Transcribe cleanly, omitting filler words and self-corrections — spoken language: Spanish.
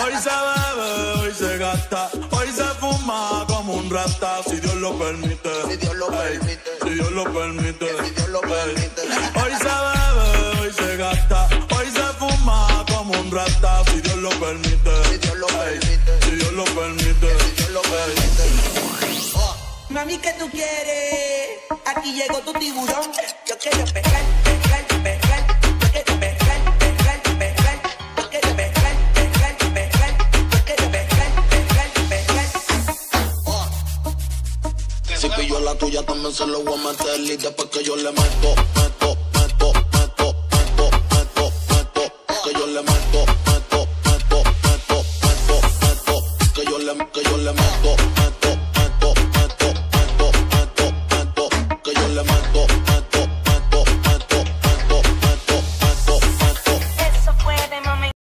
Hoy se bebe, hoy se gasta, hoy se fuma como un rata, si Dios lo permite. Si Dios lo permite. Si Dios lo permite. Si Dios lo permite. Hoy se bebe, hoy se gasta, hoy se fuma como un rata, si Dios lo permite. Si Dios lo permite. Si Dios lo permite. Si Dios lo permite. Mami, ¿qué tú quieres? Aquí llegó tu tiburón. Yo quiero pegar, pegar, pegar. Yo quiero pegar, pegar, pegar. Yo quiero pegar, pegar, pegar. Yo quiero pegar, pegar, pegar. Si pillo la tuya también se lo voy a meter. Y después que yo le meto, meto, meto, meto, meto, meto, meto. Que yo le meto, meto, meto, meto, meto, meto. Que yo le meto, meto.